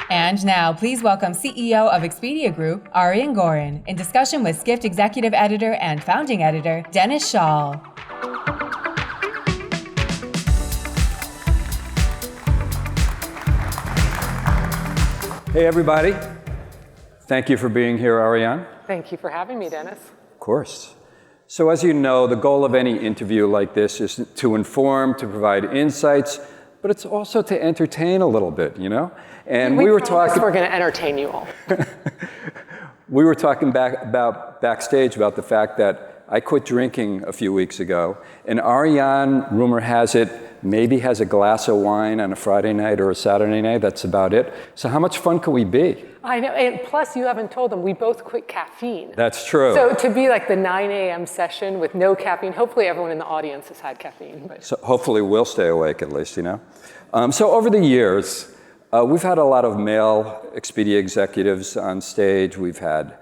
And now, please welcome CEO of Expedia Group, Ariane Gorin, in discussion with Skift Executive Editor and Founding Editor, Dennis Schaal. Hey, everybody. Thank you for being here, Ariane. Thank you for having me, Dennis. Of course. So as you know, the goal of any interview like this is to inform, to provide insights, but it's also to entertain a little bit, you know? And we were talking. We're going to entertain you all. We were talking backstage about the fact that I quit drinking a few weeks ago, and Ariane, rumor has it, maybe has a glass of wine on a Friday night or a Saturday night. That's about it. So how much fun can we be? I know, and plus you haven't told them we both quit caffeine. That's true. So to be like the 9 a.m. session with no caffeine, hopefully everyone in the audience has had caffeine. But. So hopefully we'll stay awake at least, you know? So over the years, we've had a lot of male Expedia executives on stage. We've had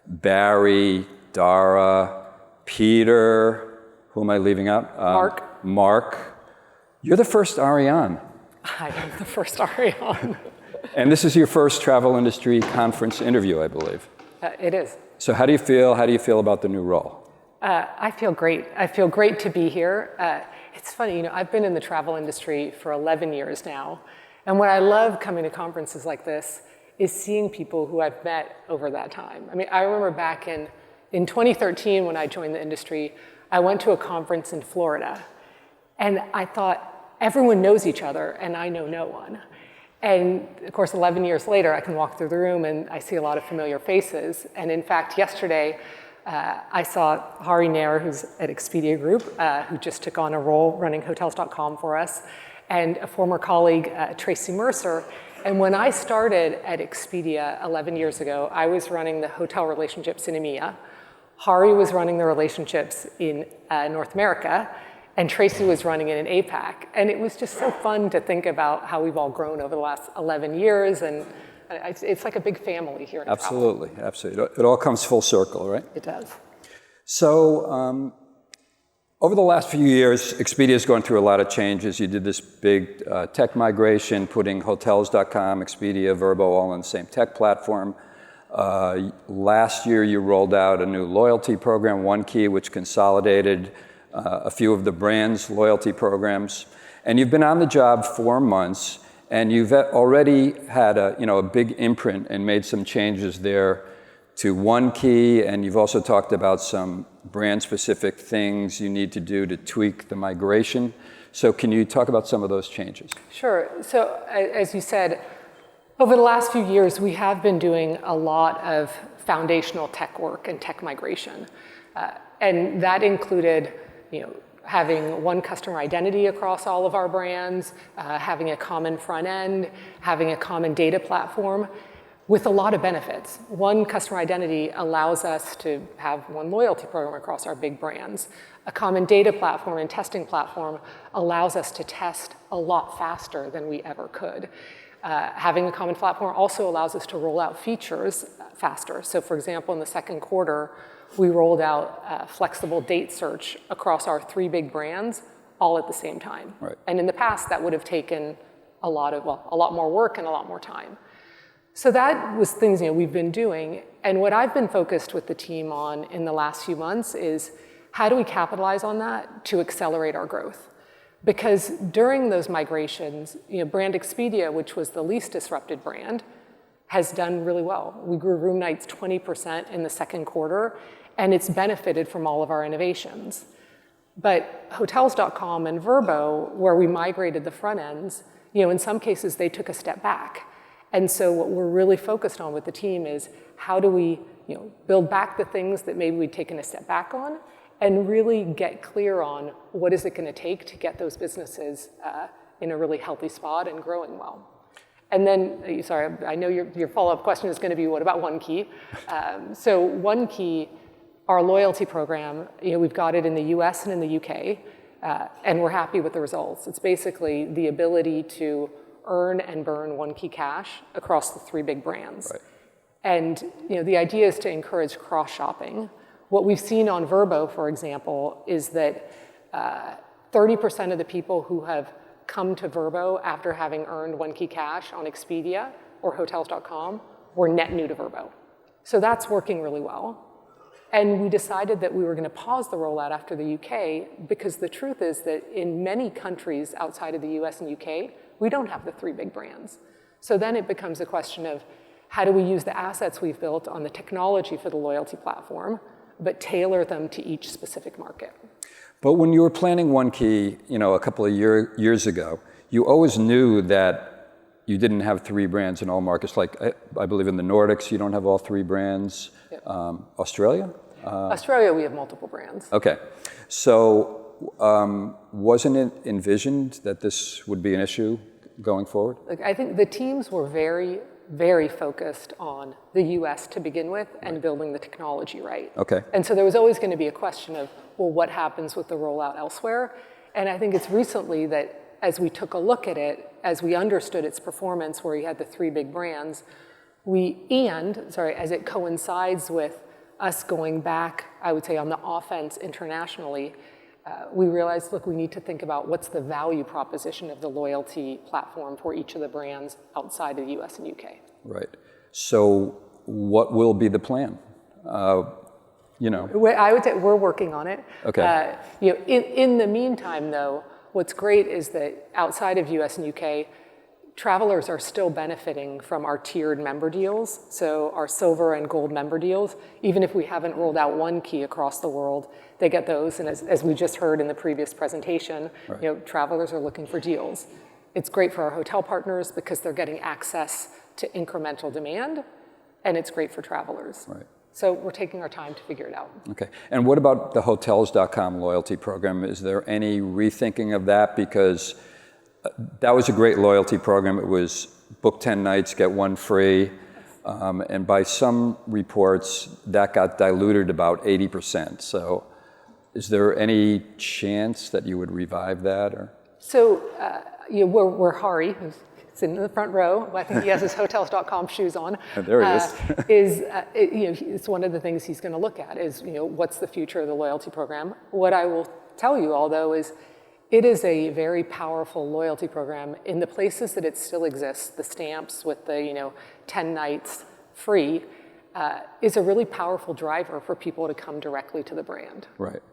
Barry, Dara, Peter, who am I leaving out? Mark. You're the first Ariane. I am the first Ariane. And this is your first travel industry conference interview, I believe. It is. So how do you feel? How do you feel about the new role? I feel great. I feel great to be here. It's funny, you know, I've been in the travel industry for 11 years now. And what I love coming to conferences like this is seeing people who I've met over that time. I mean, I remember back in 2013 when I joined the industry, I went to a conference in Florida. And I thought, everyone knows each other, and I know no one. And of course, 11 years later, I can walk through the room and I see a lot of familiar faces. And in fact, yesterday, I saw Hari Nair, who's at Expedia Group, who just took on a role running hotels.com for us, and a former colleague, Tracy Mercer. And when I started at Expedia 11 years ago, I was running the hotel relationships in EMEA. Hari was running the relationships in North America, and Tracy was running it in APAC. And it was just so fun to think about how we've all grown over the last 11 years. And it's like a big family here in Absolutely, travel. absolutely. It all comes full circle, right? It does. So over the last few years, Expedia has gone through a lot of changes. You did this big tech migration, putting hotels.com, Expedia, Verbo all on the same tech platform. Last year, you rolled out a new loyalty program, One Key, which consolidated a few of the brand's loyalty programs. And you've been on the job 4 months, and you've already had a big imprint and made some changes there to One Key, and you've also talked about some brand-specific things you need to do to tweak the migration. So can you talk about some of those changes? Sure. So as you said, over the last few years, we have been doing a lot of foundational tech work and tech migration. And that included having one customer identity across all of our brands, having a common front end, having a common data platform with a lot of benefits. One customer identity allows us to have one loyalty program across our big brands. A common data platform and testing platform allows us to test a lot faster than we ever could. Having a common platform also allows us to roll out features faster. So for example, in the second quarter, we rolled out flexible date search across our 3 big brands all at the same time. Right. And in the past, that would have taken a lot more work and a lot more time. So that was things we've been doing. And what I've been focused with the team on in the last few months is how do we capitalize on that to accelerate our growth? Because during those migrations, brand Expedia, which was the least disrupted brand, has done really well. We grew room nights 20% in the second quarter, and it's benefited from all of our innovations. But hotels.com and Verbo, where we migrated the front ends, in some cases they took a step back. And so what we're really focused on with the team is how do we build back the things that maybe we'd taken a step back on and really get clear on what is it going to take to get those businesses in a really healthy spot and growing well. And then, sorry, I know your follow-up question is going to be, what about One Key? So One Key, our loyalty program, we've got it in the US and in the UK, and we're happy with the results. It's basically the ability to earn and burn One Key cash across the 3 big brands. Right. And the idea is to encourage cross-shopping. What we've seen on Verbo, for example, is that 30% of the people who have come to Verbo after having earned One Key cash on Expedia or hotels.com were net new to Vrbo. So that's working really well. And we decided that we were going to pause the rollout after the UK because the truth is that in many countries outside of the US and UK, we don't have the 3 big brands. So then it becomes a question of how do we use the assets we've built on the technology for the loyalty platform, but tailor them to each specific market. But when you were planning One Key, a couple of years ago, you always knew that you didn't have 3 brands in all markets. Like I believe in the Nordics, you don't have all 3 brands. Yep. Australia? Australia, we have multiple brands. Okay. So wasn't it envisioned that this would be an issue going forward? Like, I think the teams were very, very focused on the US to begin with and building the technology right. Okay. And so there was always going to be a question of, well, what happens with the rollout elsewhere? And I think it's recently that as we took a look at it, as we understood its performance where you had the 3 big brands, as it coincides with us going back, I would say, on the offense internationally, we realized, look, we need to think about what's the value proposition of the loyalty platform for each of the brands outside of the US and UK. Right. So what will be the plan? I would say we're working on it. Okay. In the meantime, though, what's great is that outside of US and UK, travelers are still benefiting from our tiered member deals. So our silver and gold member deals, even if we haven't rolled out One Key across the world, they get those. And as we just heard in the previous presentation, right. Travelers are looking for deals. It's great for our hotel partners because they're getting access to incremental demand, and it's great for travelers. Right. So we're taking our time to figure it out. Okay. And what about the hotels.com loyalty program? Is there any rethinking of that? Because that was a great loyalty program. It was book 10 nights, get 1 free. And by some reports, that got diluted about 80%. So is there any chance that you would revive that? Or? So where Hari, who's sitting in the front row, I think he has his hotels.com shoes on. There he is. It's one of the things he's going to look at is, what's the future of the loyalty program? What I will tell you all, though, is it is a very powerful loyalty program in the places that it still exists. The stamps with the 10 nights free is a really powerful driver for people to come directly to the brand. Right.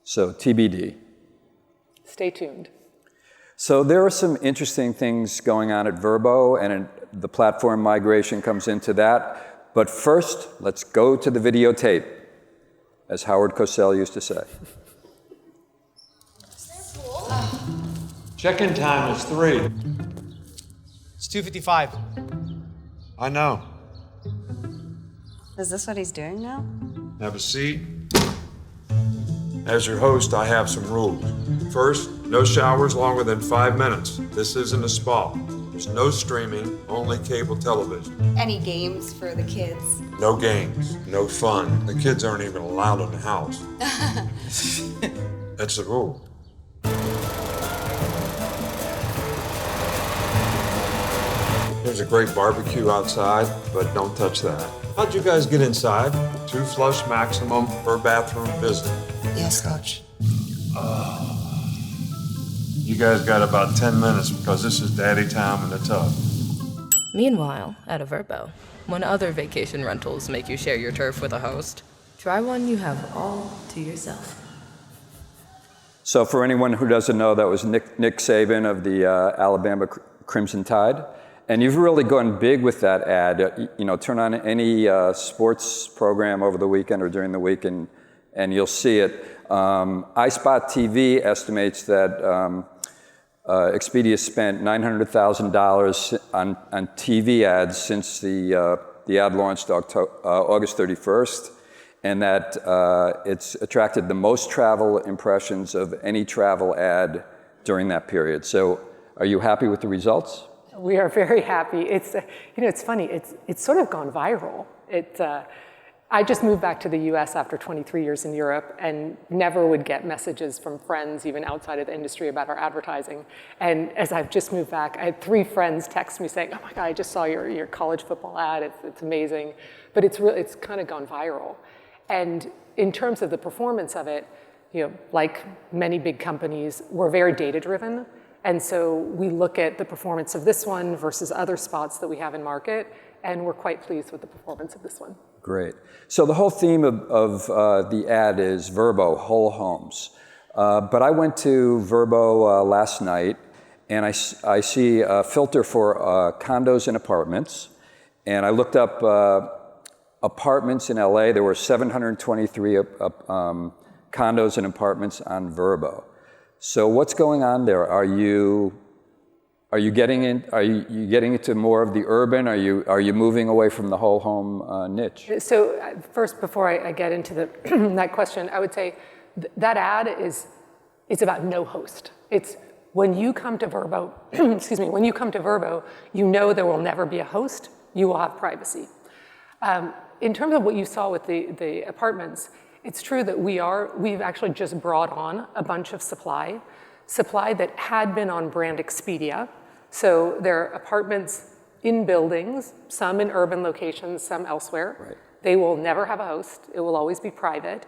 So TBD. Stay tuned. So there are some interesting things going on at Verbo, and the platform migration comes into that. But first, let's go to the videotape, as Howard Cosell used to say. Check-in time is 3. It's 2:55. I know. Is this what he's doing now? Have a seat. As your host, I have some rules. First, no showers longer than 5 minutes. This isn't a spa. There's no streaming, only cable television. Any games for the kids? No games, no fun. The kids aren't even allowed in the house. That's the rule. There's a great barbecue outside, but don't touch that. How'd you guys get inside? 2 flush maximum per bathroom visit. Yes, Coach. You guys got about 10 minutes because this is daddy time in the tub. Meanwhile, at a Verbo, when other vacation rentals make you share your turf with a host, try one you have all to yourself. So for anyone who doesn't know, that was Nick Saban of the Alabama Crimson Tide. And you've really gone big with that ad. Turn on any sports program over the weekend or during the week and you'll see it. iSpot TV estimates that Expedia spent $900,000 on TV ads since the ad launched August 31st, and that it's attracted the most travel impressions of any travel ad during that period. So are you happy with the results? We are very happy. It's it's funny. It's sort of gone viral. I just moved back to the U.S. after 23 years in Europe and never would get messages from friends, even outside of the industry, about our advertising. And as I've just moved back, I had 3 friends text me saying, "Oh my God, I just saw your college football ad. It's amazing." But it's kind of gone viral. And in terms of the performance of it, like many big companies, we're very data-driven. And so we look at the performance of this one versus other spots that we have in market, and we're quite pleased with the performance of this one. Great. So the whole theme of the ad is Verbo, whole homes. But I went to Verbo last night, and I see a filter for condos and apartments. And I looked up apartments in LA. There were 723 condos and apartments on Verbo. So what's going on there? Are you getting into more of the urban? Are you moving away from the whole home niche? So first, before I get into that question, I would say that ad it's about no host. It's when you come to Verbo, excuse me, when you come to Verbo, you know there will never be a host. You will have privacy. In terms of what you saw with the apartments, it's true that we've actually just brought on a bunch of supply that had been on brand Expedia. So there are apartments in buildings, some in urban locations, some elsewhere. Right. They will never have a host. It will always be private.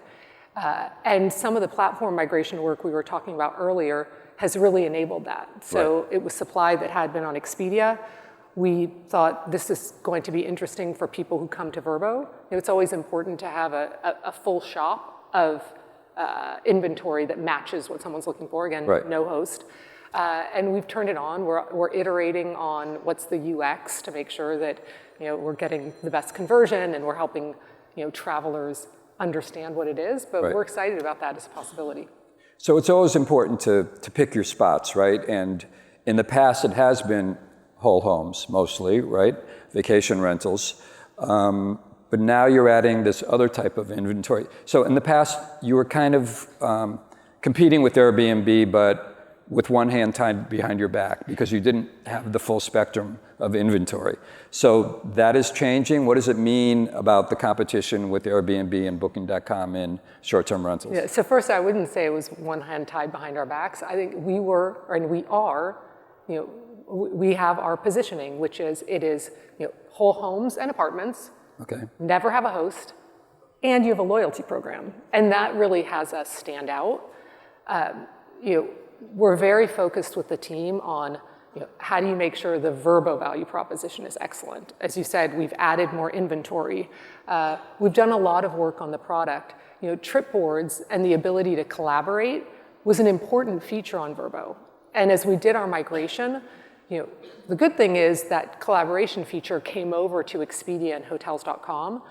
And some of the platform migration work we were talking about earlier has really enabled that. So It was supply that had been on Expedia. We thought this is going to be interesting for people who come to Verbo. It's always important to have a full shop of inventory that matches what someone's looking for. Again, no host. And we've turned it on. We're iterating on what's the UX to make sure that we're getting the best conversion and we're helping travelers understand what it is. But we're excited about that as a possibility. So it's always important to pick your spots, right? And in the past, it has been whole homes mostly, right? Vacation rentals. But now you're adding this other type of inventory. So in the past, you were kind of competing with Airbnb, but with one hand tied behind your back because you didn't have the full spectrum of inventory. So that is changing. What does it mean about the competition with Airbnb and Booking.com in short-term rentals? Yeah, so first, I wouldn't say it was one hand tied behind our backs. I think we were, and we are, we have our positioning, which is it is whole homes and apartments. Okay. Never have a host, and you have a loyalty program, and that really has us stand out. We're very focused with the team on how do you make sure the Verbo value proposition is excellent. As you said, we've added more inventory. We've done a lot of work on the product. Trip boards and the ability to collaborate was an important feature on Verbo, and as we did our migration. The good thing is that collaboration feature came over to Expedia and Hotels.com,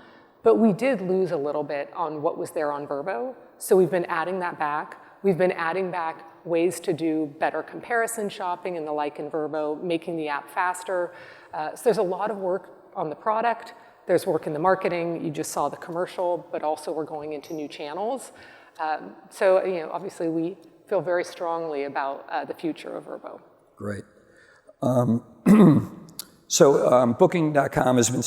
but we did lose a little bit on what was there on Verbo. So we've been adding that back. We've been adding back ways to do better comparison shopping and the like in Verbo, making the app faster. So there's a lot of work on the product. There's work in the marketing. You just saw the commercial, but also we're going into new channels. So obviously we feel very strongly about the future of Verbo. Great. So Booking.com has been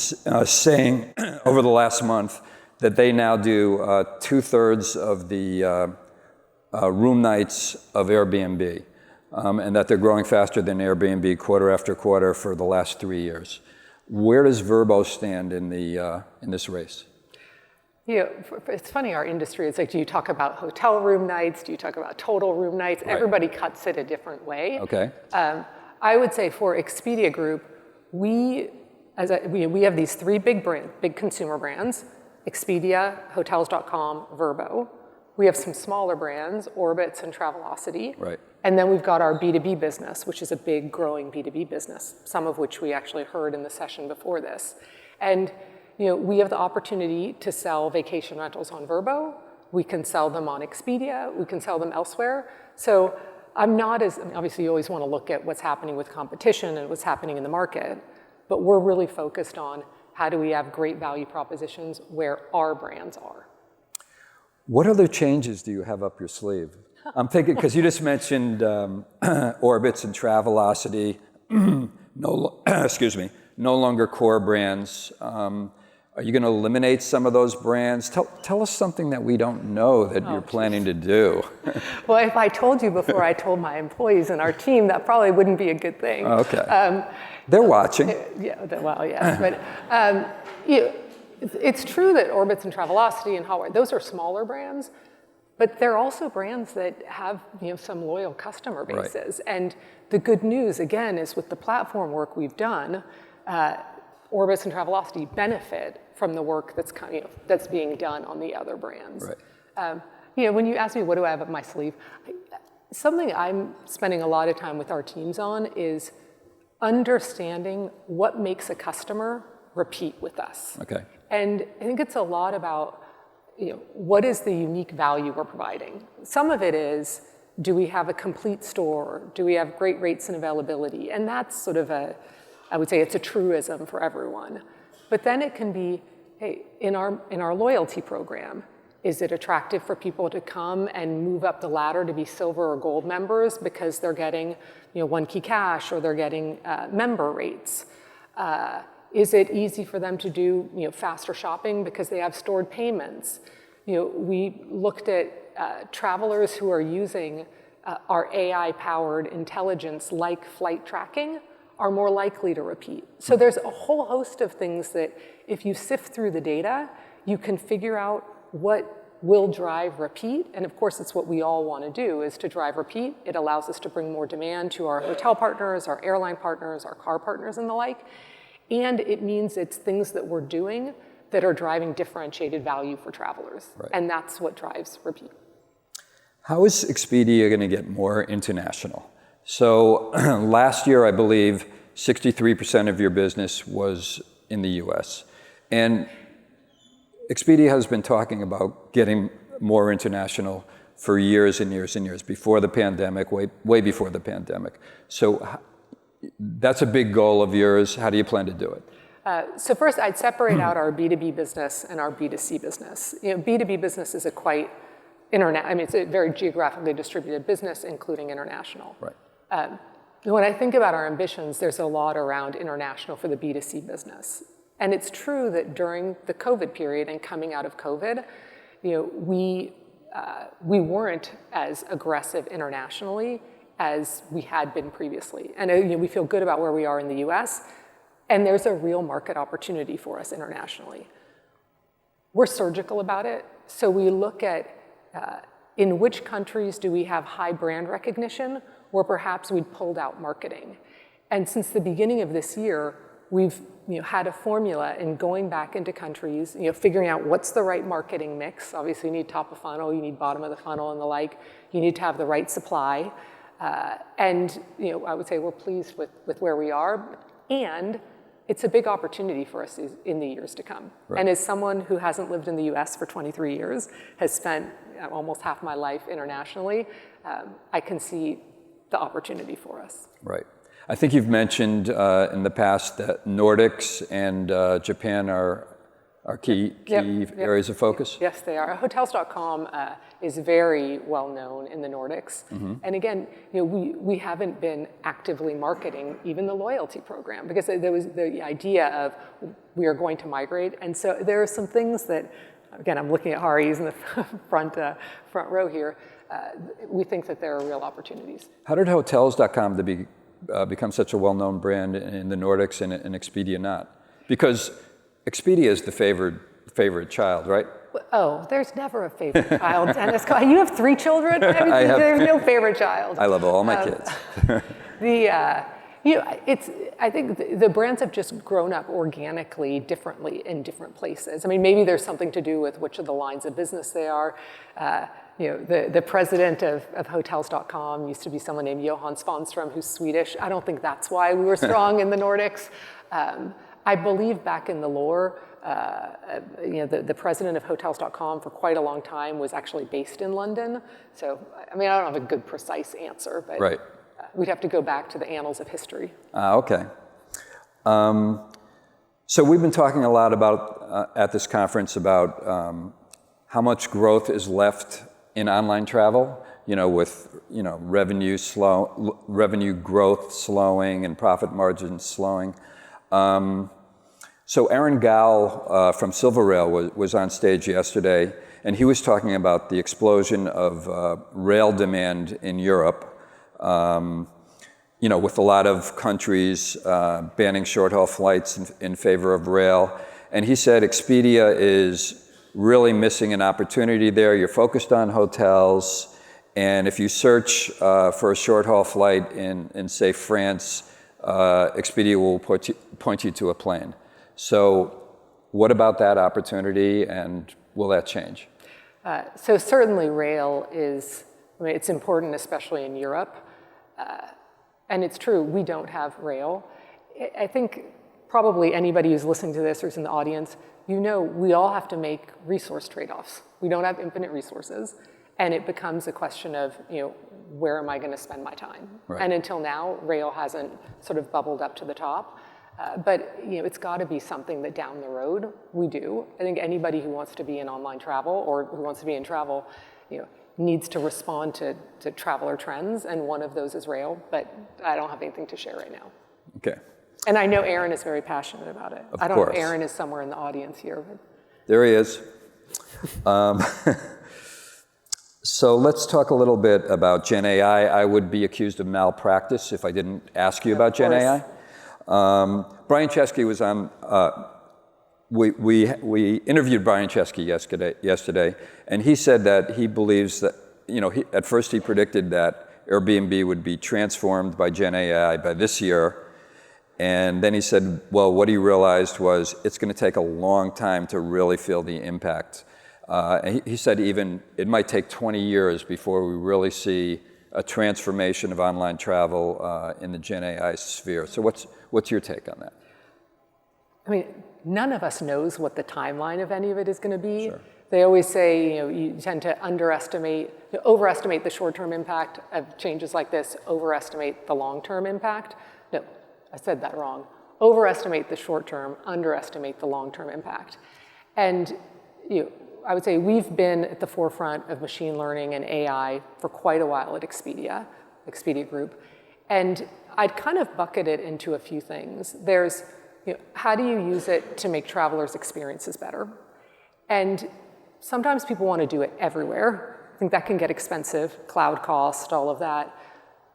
saying over the last month that they now do 2/3 of the room nights of Airbnb, and that they're growing faster than Airbnb quarter after quarter for the last 3 years. Where does Verbo stand in this race? It's funny, our industry, it's like, do you talk about hotel room nights? Do you talk about total room nights? Right. Everybody cuts it a different way. Okay. I would say for Expedia Group, we have these 3 big consumer brands: Expedia, Hotels.com, Verbo. We have some smaller brands, Orbitz and Travelocity. Right. And then we've got our B2B business, which is a big growing B2B business, some of which we actually heard in the session before this. And we have the opportunity to sell vacation rentals on Verbo. We can sell them on Expedia. We can sell them elsewhere. So obviously you always want to look at what's happening with competition and what's happening in the market, but we're really focused on how do we have great value propositions where our brands are. What other changes do you have up your sleeve? I'm thinking, because you just mentioned Orbitz and Travelocity, no longer core brands. Are you going to eliminate some of those brands? Tell us something that we don't know that you're planning to do. Well, if I told you before I told my employees and our team, that probably wouldn't be a good thing. Okay. They're watching. Well, yes. But it's true that Orbitz and Travelocity and Hotwire, those are smaller brands, But they're also brands that have some loyal customer Right. bases. And the good news, again, is with the platform work we've done, Orbis and Travelocity benefit from the work that's being done on the other brands. Right. When you ask me what do I have up my sleeve, something I'm spending a lot of time with our teams on is understanding what makes a customer repeat with us. Okay. And I think it's a lot about what is the unique value we're providing. Some of it is, do we have a complete store? Do we have great rates and availability? And that's sort of I would say it's a truism for everyone. But then it can be, hey, in our loyalty program, is it attractive for people to come and move up the ladder to be silver or gold members because they're getting 1 key cash or they're getting member rates? Is it easy for them to do faster shopping because they have stored payments? We looked at travelers who are using our AI-powered intelligence like flight tracking are more likely to repeat. So there's a whole host of things that if you sift through the data, you can figure out what will drive repeat. And of course, it's what we all want to do, is to drive repeat. It allows us to bring more demand to our hotel partners, our airline partners, our car partners, and the like. And it means it's things that we're doing that are driving differentiated value for travelers. Right. And that's what drives repeat. How is Expedia going to get more international? So last year, I believe 63% of your business was in the US. And Expedia has been talking about getting more international for years and years and years, before the pandemic, way before the pandemic. So that's a big goal of yours. How do you plan to do it? So first, I'd separate out our B2B business and our B2C business. B2B business is it's a very geographically distributed business, including international. Right. When I think about our ambitions, there's a lot around international for the B2C business. And it's true that during the COVID period and coming out of COVID, we weren't as aggressive internationally as we had been previously. And we feel good about where we are in the US, and there's a real market opportunity for us internationally. We're surgical about it, so we look at in which countries do we have high brand recognition, where perhaps we'd pulled out marketing. And since the beginning of this year, we've had a formula in going back into countries, figuring out what's the right marketing mix. Obviously, you need top of funnel, you need bottom of the funnel and the like. You need to have the right supply. And I would say we're pleased with where we are. And it's a big opportunity for us in the years to come. Right. And as someone who hasn't lived in the US for 23 years, has spent almost half my life internationally, I can see the opportunity for us. Right. I think you've mentioned in the past that Nordics and Japan are key areas of focus? Yes, they are. Hotels.com is very well known in the Nordics. Mm-hmm. And again, we haven't been actively marketing even the loyalty program, because there was the idea of we are going to migrate. And so there are some things that, again, I'm looking at Hari, he's in the front row here. We think that there are real opportunities. How did Hotels.com become such a well-known brand in the Nordics and Expedia not? Because Expedia is the favorite child, right? Oh, there's never a favorite child, Dennis. You have 3 children? There's no favorite child. I love all my kids. I think the brands have just grown up organically differently in different places. I mean, maybe there's something to do with which of the lines of business they are. The president of Hotels.com used to be someone named Johan Svanström, who's Swedish. I don't think that's why we were strong in the Nordics. I believe back in the lore, the president of Hotels.com for quite a long time was actually based in London. So, I mean, I don't have a good, precise answer, but right. We'd have to go back to the annals of history. Okay. So we've been talking a lot about, at this conference, about how much growth is left in online travel, with revenue growth slowing and profit margins slowing. So Ariane Gorin from Silver Rail was on stage yesterday, and he was talking about the explosion of rail demand in Europe, with a lot of countries banning short-haul flights in favor of rail. And he said Expedia is really missing an opportunity there. You're focused on hotels, and if you search for a short-haul flight in say, France, Expedia will point you to a plane. So what about that opportunity, and will that change? So certainly rail is, I mean, it's important, especially in Europe. And it's true, we don't have rail. I think probably anybody who's listening to this or is in the audience, you know we all have to make resource trade-offs. We don't have infinite resources. And it becomes a question of, where am I going to spend my time? Right. And until now, rail hasn't sort of bubbled up to the top. But it's got to be something that down the road we do. I think anybody who wants to be in online travel or who wants to be in travel, needs to respond to traveler trends, and one of those is rail. But I don't have anything to share right now. Okay. And I know Aaron is very passionate about it. Of I don't know course. if Aaron is somewhere in the audience here. But. There he is. So let's talk a little bit about Gen AI. I would be accused of malpractice if I didn't ask you about Gen AI. Brian Chesky was on, we interviewed Brian Chesky yesterday, and he said that he believes that, at first he predicted that Airbnb would be transformed by Gen AI by this year. And then he said, well, what he realized was it's going to take a long time to really feel the impact. And he said even it might take 20 years before we really see a transformation of online travel in the Gen AI sphere. So what's your take on that? I mean, none of us knows what the timeline of any of it is going to be. Sure. They always say, you tend to overestimate the short-term impact of changes like this, overestimate the long-term impact. No, I said that wrong. Overestimate the short-term, underestimate the long-term impact. And I would say we've been at the forefront of machine learning and AI for quite a while at Expedia Group. And I'd kind of bucket it into a few things. There's, how do you use it to make travelers' experiences better? And sometimes people want to do it everywhere. I think that can get expensive, cloud cost, all of that.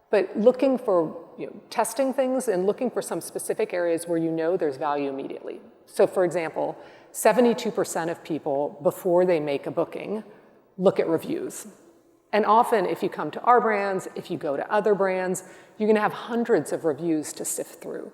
But looking for, testing things and looking for some specific areas where there's value immediately. So for example, 72% of people, before they make a booking, look at reviews. And often, if you come to our brands, if you go to other brands, you're going to have hundreds of reviews to sift through.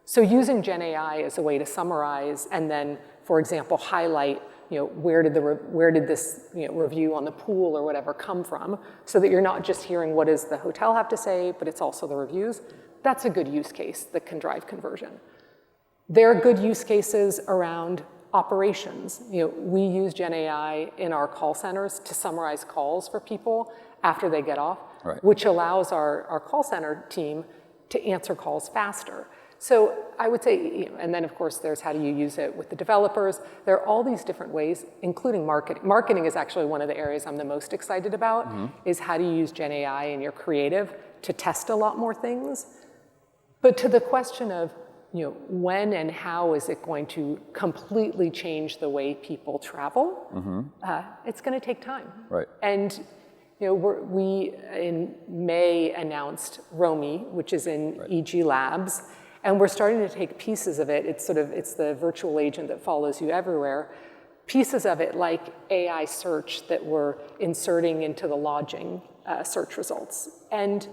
So using Gen AI as a way to summarize and then, for example, highlight, where did this review on the pool or whatever come from, so that you're not just hearing what does the hotel have to say, but it's also the reviews. That's a good use case that can drive conversion. There are good use cases around operations. We use Gen AI in our call centers to summarize calls for people after they get off, right, which allows our call center team to answer calls faster. So I would say, and then of course there's how do you use it with the developers. There are all these different ways, including marketing. Marketing is actually one of the areas I'm the most excited about, is how do you use Gen AI in your creative to test a lot more things. But to the question of, when and how is it going to completely change the way people travel? It's going to take time. Right. And we in May announced Romy, which is in EG Labs, and we're starting to take pieces of it. It's the virtual agent that follows you everywhere. Pieces of it, like AI search, that we're inserting into the lodging search results, and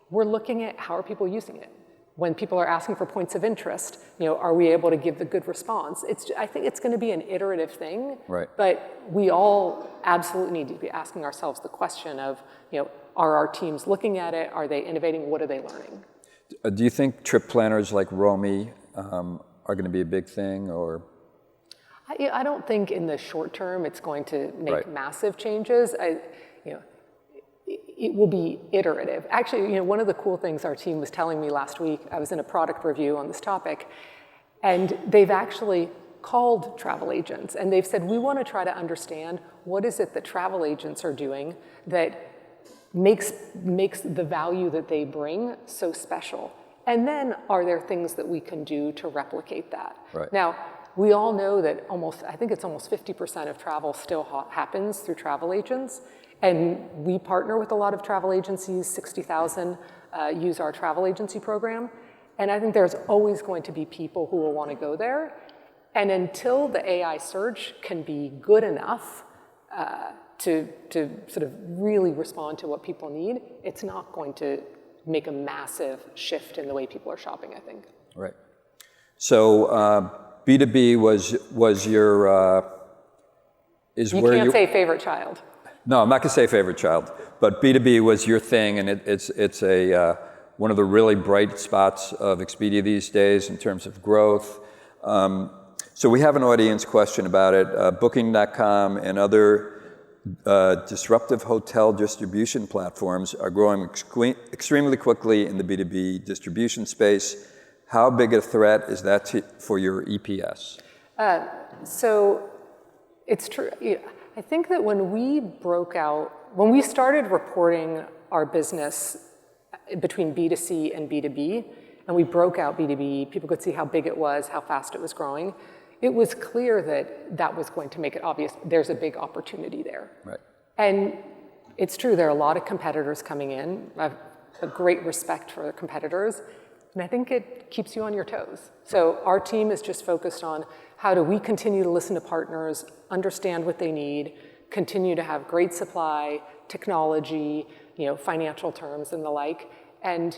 we're looking at how are people using it. When people are asking for points of interest, are we able to give the good response? I think it's going to be an iterative thing, right, but we all absolutely need to be asking ourselves the question of, are our teams looking at it? Are they innovating? What are they learning? Do you think trip planners like Romy are going to be a big thing, or? I don't think in the short term it's going to make massive changes. It will be iterative. Actually, one of the cool things our team was telling me last week, I was in a product review on this topic, and they've actually called travel agents, and they've said, we want to try to understand what is it that travel agents are doing that makes the value that they bring so special. And then, are there things that we can do to replicate that? Right. Now, we all know that I think it's almost 50% of travel still happens through travel agents. And we partner with a lot of travel agencies, 60,000 use our travel agency program. And I think there's always going to be people who will want to go there. And until the AI search can be good enough to sort of really respond to what people need, it's not going to make a massive shift in the way people are shopping, I think. Right. So B2B was your You can't say favorite child. No, I'm not going to say favorite child, but B2B was your thing, and it's a one of the really bright spots of Expedia these days in terms of growth. So we have an audience question about it. Booking.com and other disruptive hotel distribution platforms are growing extremely quickly in the B2B distribution space. How big a threat is that for your EPS? So it's true. I think that when we started reporting our business between B2C and B2B, and we broke out B2B, people could see how big it was, how fast it was growing. It was clear that that was going to make it obvious there's a big opportunity there. Right. And it's true, there are a lot of competitors coming in. I have a great respect for the competitors, and I think it keeps you on your toes. So our team is just focused on how do we continue to listen to partners, understand what they need, continue to have great supply, technology, financial terms and the like, and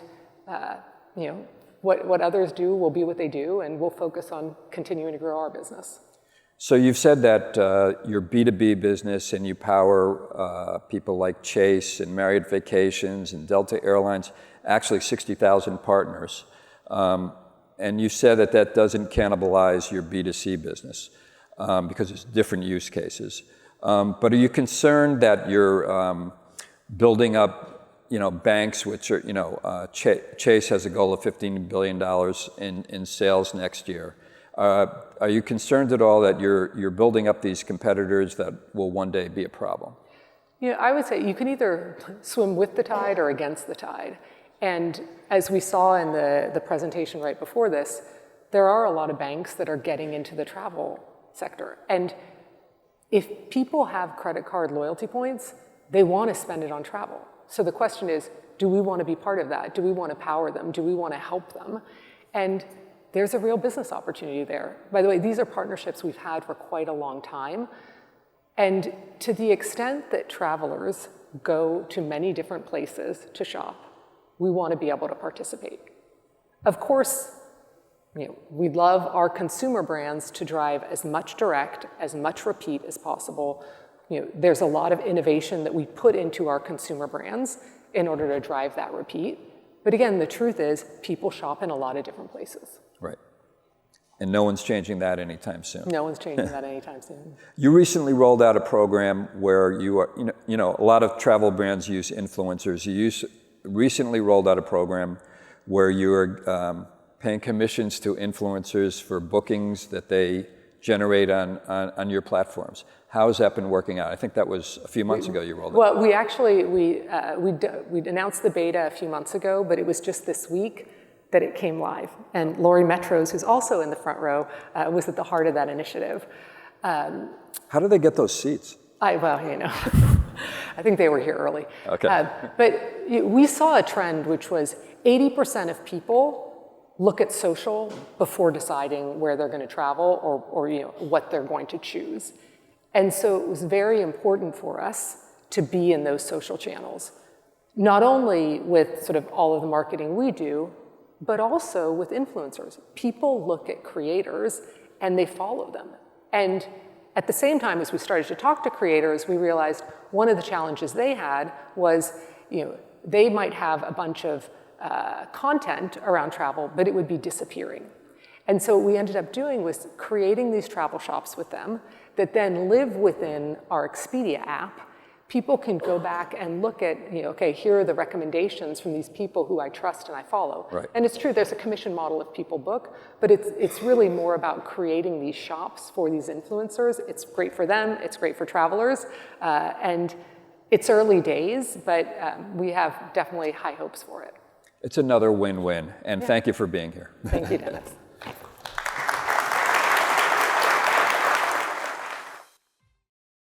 what others do will be what they do, and we'll focus on continuing to grow our business. So you've said that your B2B business and you power people like Chase and Marriott Vacations and Delta Airlines, actually 60,000 partners. And you said that doesn't cannibalize your B2C business because it's different use cases. But are you concerned that you're building up banks, which are, Chase has a goal of $15 billion in sales next year. Are you concerned at all that you're building up these competitors that will one day be a problem? I would say you can either swim with the tide or against the tide. And as we saw in the presentation right before this, there are a lot of banks that are getting into the travel sector. And if people have credit card loyalty points, they want to spend it on travel. So the question is, do we want to be part of that? Do we want to power them? Do we want to help them? And there's a real business opportunity there. By the way, these are partnerships we've had for quite a long time. And to the extent that travelers go to many different places to shop, we want to be able to participate. Of course, we'd love our consumer brands to drive as much direct, as much repeat as possible. There's a lot of innovation that we put into our consumer brands in order to drive that repeat. But again, the truth is people shop in a lot of different places. Right. And no one's changing that anytime soon. No one's changing that anytime soon. You recently rolled out a program where you are, a lot of travel brands use influencers. You recently rolled out a program where you are paying commissions to influencers for bookings that they generate on your platforms. How has that been working out? I think that was a few months ago you rolled it. Well, we announced the beta a few months ago, but it was just this week that it came live. And Lori Metros, who's also in the front row, was at the heart of that initiative. How do they get those seats? I think they were here early. Okay. But we saw a trend which was 80% of people look at social before deciding where they're going to travel or what they're going to choose. And so it was very important for us to be in those social channels, not only with sort of all of the marketing we do, but also with influencers. People look at creators and they follow them. And at the same time as we started to talk to creators, we realized one of the challenges they had was, they might have a bunch of content around travel, but it would be disappearing. And so what we ended up doing was creating these travel shops with them that then live within our Expedia app. People can go back and look at, okay, here are the recommendations from these people who I trust and I follow. Right. And it's true, there's a commission model if people book, but it's really more about creating these shops for these influencers. It's great for them, it's great for travelers, and it's early days, but we have definitely high hopes for it. It's another win-win, and thank you for being here. Thank you, Dennis.